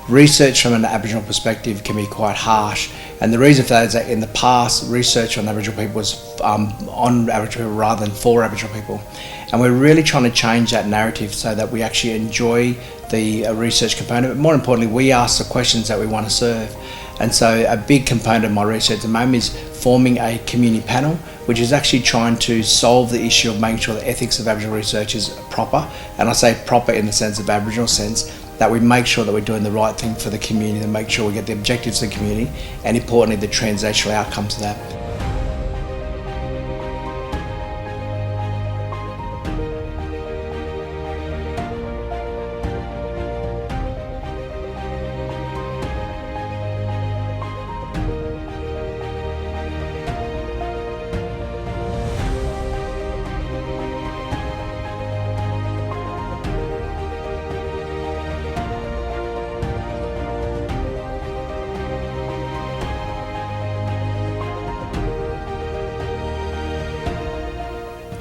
Research from an Aboriginal perspective can be quite harsh, and the reason for that is that in the past, research on Aboriginal people was on Aboriginal people rather than for Aboriginal people. And we're really trying to change that narrative so that we actually enjoy the research component, but more importantly, we ask the questions that we want to serve. And so a big component of my research at the moment is forming a community panel, which is actually trying to solve the issue of making sure the ethics of Aboriginal research is proper. And I say proper in the sense of Aboriginal sense, that we make sure that we're doing the right thing for the community and make sure we get the objectives of the community and importantly the translational outcomes of that.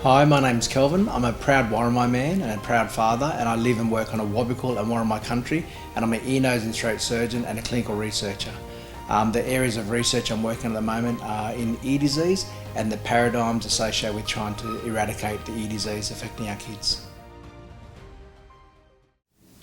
Hi, my name's Kelvin. I'm a proud Worimi man and a proud father, and I live and work on a Wabakal and Worimi country, and I'm an ear, nose and throat surgeon and a clinical researcher. The areas of research I'm working on at the moment are in ear disease and the paradigms associated with trying to eradicate the ear disease affecting our kids.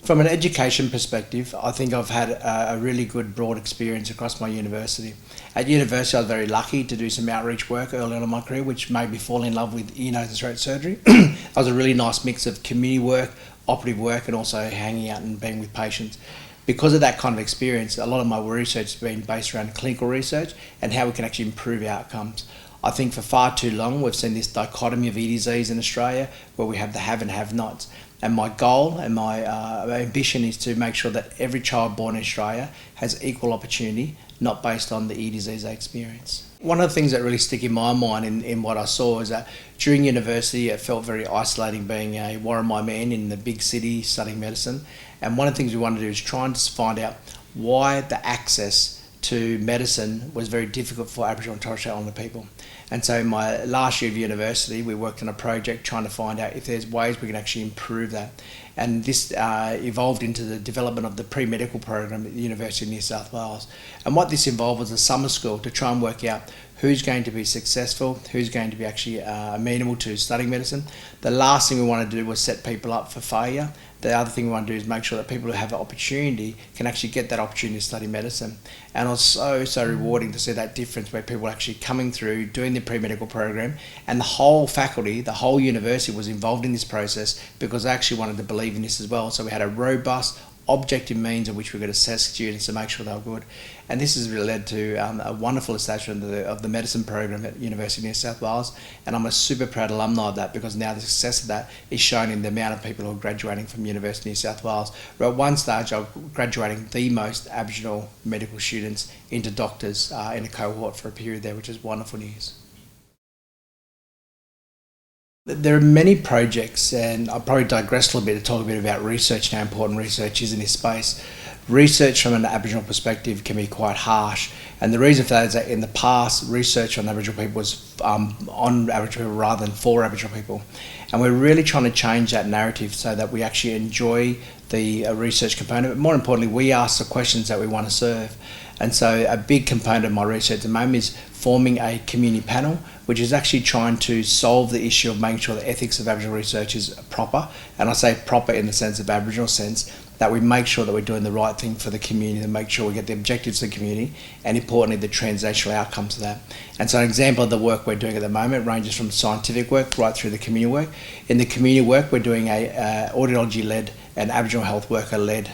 From an education perspective, I think I've had a really good broad experience across my university. At university, I was very lucky to do some outreach work early on in my career, which made me fall in love with ear, nose and throat surgery. It was a really nice mix of community work, operative work, and also hanging out and being with patients. Because of that kind of experience, a lot of my research has been based around clinical research and how we can actually improve outcomes. I think for far too long we've seen this dichotomy of ear disease in Australia where we have the have and have-nots. And my goal and my ambition is to make sure that every child born in Australia has equal opportunity, not based on the ear disease they experience. One of the things that really stick in my mind in what I saw is that during university it felt very isolating being a Worimi man in the big city studying medicine. And one of the things we wanted to do is try and find out why the access to medicine was very difficult for Aboriginal and Torres Strait Islander people. And so in my last year of university, we worked on a project trying to find out if there's ways we can actually improve that. And this evolved into the development of the pre-medical program at the University of New South Wales. And what this involved was a summer school to try and work out who's going to be successful, who's going to be actually amenable to studying medicine. The last thing we wanted to do was set people up for failure. The other thing we want to do is make sure that people who have an opportunity can actually get that opportunity to study medicine. And it was so rewarding to see that difference where people were actually coming through, doing the pre-medical program, and the whole faculty, the whole university was involved in this process because they actually wanted to believe in this as well. So we had a robust, objective means in which we could assess students to make sure they were good. And this has really led to a wonderful establishment of the medicine program at University of New South Wales, and I'm a super proud alumni of that because now the success of that is shown in the amount of people who are graduating from University of New South Wales. We're at one stage of graduating the most Aboriginal medical students into doctors in a cohort for a period there, which is wonderful news. There are many projects, and I'll probably digress a little bit to talk a bit about research and how important research is in this space. Research from an Aboriginal perspective can be quite harsh, and the reason for that is that in the past, research on Aboriginal people was on Aboriginal people rather than for Aboriginal people. And we're really trying to change that narrative so that we actually enjoy the research component, but more importantly, we ask the questions that we want to serve. And so a big component of my research at the moment is forming a community panel, which is actually trying to solve the issue of making sure the ethics of Aboriginal research is proper. And I say proper in the sense of Aboriginal sense, that we make sure that we're doing the right thing for the community and make sure we get the objectives of the community and importantly the translational outcomes of that. And so an example of the work we're doing at the moment ranges from scientific work right through the community work. In the community work we're doing a audiology-led and Aboriginal health worker-led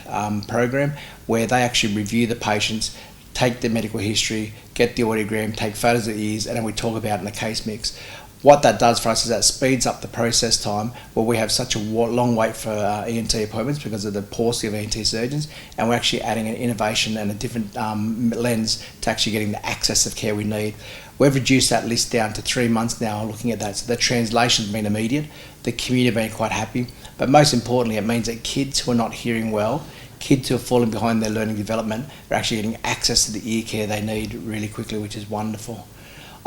program where they actually review the patients, take the medical history, get the audiogram, take photos of the ears, and then we talk about it in a case mix. What that does for us is that speeds up the process time where we have such a long wait for ENT appointments because of the paucity of ENT surgeons, and we're actually adding an innovation and a different lens to actually getting the access of care we need. We've reduced that list down to 3 months now looking at that, so the translation's been immediate, the community have been quite happy, but most importantly it means that kids who are not hearing well, kids who are falling behind their learning development are actually getting access to the ear care they need really quickly, which is wonderful.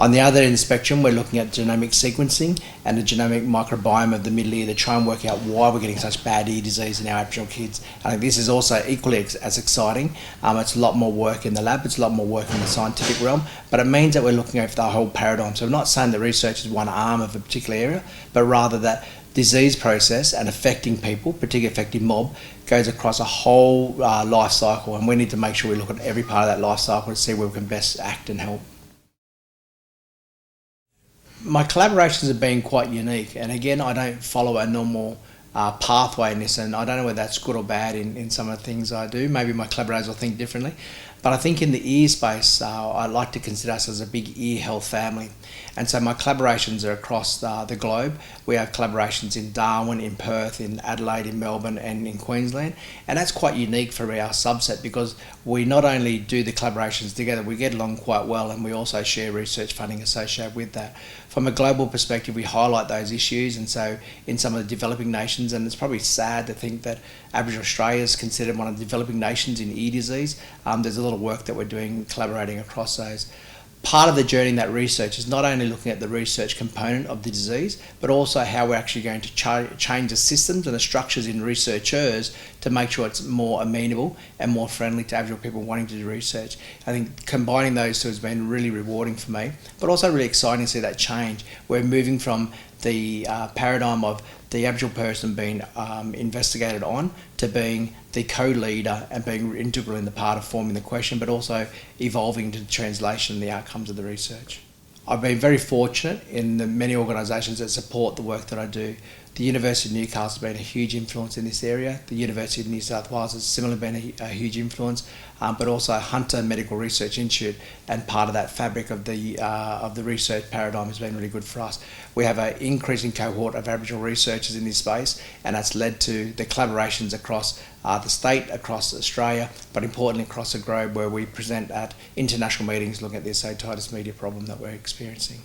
On the other end of the spectrum, we're looking at genomic sequencing and the genomic microbiome of the middle ear to try and work out why we're getting such bad ear disease in our Aboriginal kids. I think this is also equally as exciting. It's a lot more work in the lab, it's a lot more work in the scientific realm, but it means that we're looking at the whole paradigm. So we're not saying that research is one arm of a particular area, but rather that disease process and affecting people, particularly affecting mob, goes across a whole life cycle, and we need to make sure we look at every part of that life cycle to see where we can best act and help. My collaborations have been quite unique, and again, I don't follow a normal pathway in this, and I don't know whether that's good or bad in some of the things I do. Maybe my collaborators will think differently, but I think in the ear space, I like to consider us as a big ear health family, and so my collaborations are across the globe. We have collaborations in Darwin, in Perth, in Adelaide, in Melbourne, and in Queensland, and that's quite unique for our subset because we not only do the collaborations together, we get along quite well, and we also share research funding associated with that. From a global perspective, we highlight those issues, and so in some of the developing nations, and it's probably sad to think that Aboriginal Australia is considered one of the developing nations in ear disease. There's a lot of work that we're doing collaborating across those. Part of the journey in that research is not only looking at the research component of the disease, but also how we're actually going to change the systems and the structures in researchers to make sure it's more amenable and more friendly to Aboriginal people wanting to do research. I think combining those two has been really rewarding for me, but also really exciting to see that change. We're moving from the paradigm of the Aboriginal person being investigated on to being the co-leader and being integral in the part of forming the question, but also evolving to the translation and the outcomes of the research. I've been very fortunate in the many organisations that support the work that I do. The University of Newcastle has been a huge influence in this area. The University of New South Wales has similarly been a huge influence, but also Hunter Medical Research Institute, and part of that fabric of the research paradigm has been really good for us. We have an increasing cohort of Aboriginal researchers in this space, and that's led to the collaborations across the state, across Australia, but importantly across the globe, where we present at international meetings looking at this otitis media problem that we're experiencing.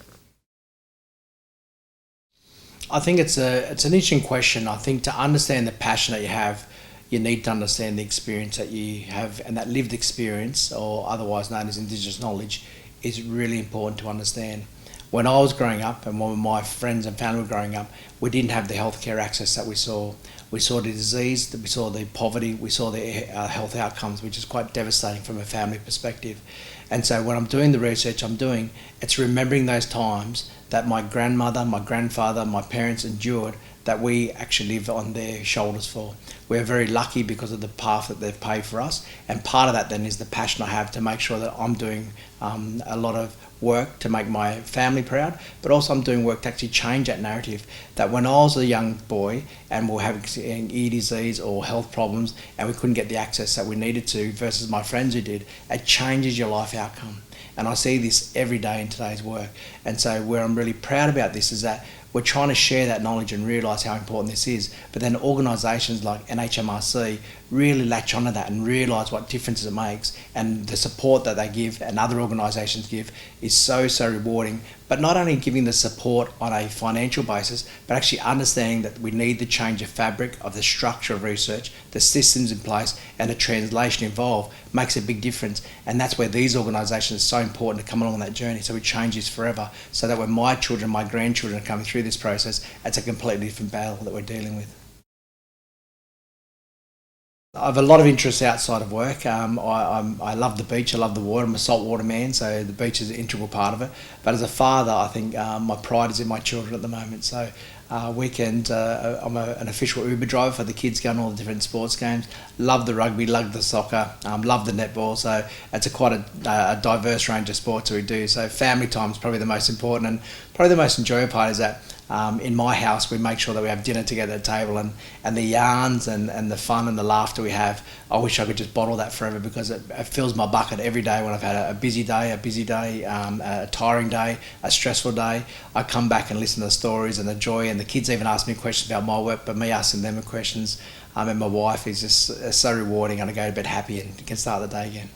I think it's an interesting question. I think to understand the passion that you have, you need to understand the experience that you have, and that lived experience, or otherwise known as Indigenous knowledge, is really important to understand. When I was growing up, and when my friends and family were growing up, we didn't have the healthcare access that we saw. We saw the disease, we saw the poverty, we saw the health outcomes, which is quite devastating from a family perspective. And so when I'm doing the research I'm doing, it's remembering those times that my grandmother, my grandfather, my parents endured, that we actually live on their shoulders for. We're very lucky because of the path that they've paved for us, and part of that then is the passion I have to make sure that I'm doing a lot of work to make my family proud, but also I'm doing work to actually change that narrative, that when I was a young boy and we were having ear disease or health problems and we couldn't get the access that we needed to versus my friends who did, it changes your life outcome. And I see this every day in today's work. And so where I'm really proud about this is that we're trying to share that knowledge and realise how important this is. But then organisations like NHMRC really latch onto that and realise what differences it makes, and the support that they give and other organisations give is so rewarding. But not only giving the support on a financial basis, but actually understanding that we need to change the fabric of the structure of research, the systems in place and the translation involved makes a big difference. And that's where these organisations are so important to come along that journey, so we change this forever, so that when my children, my grandchildren are coming through this process, it's a completely different battle that we're dealing with. I have a lot of interests outside of work. I love the beach, I love the water, I'm a saltwater man, so the beach is an integral part of it. But as a father, I think my pride is in my children at the moment. So weekend, I'm an official Uber driver for the kids, going to all the different sports games. Love the rugby, love the soccer, love the netball. So it's quite a diverse range of sports that we do. So family time is probably the most important, and probably the most enjoyable part is that in my house we make sure that we have dinner together at the table, and the yarns and the fun and the laughter we have. I wish I could just bottle that forever, because it fills my bucket every day. When I've had a busy day, a tiring day, a stressful day, I come back and listen to the stories and the joy, and the kids even ask me questions about my work, but me asking them questions, and my wife is just so rewarding, and I go to bed happy and can start the day again.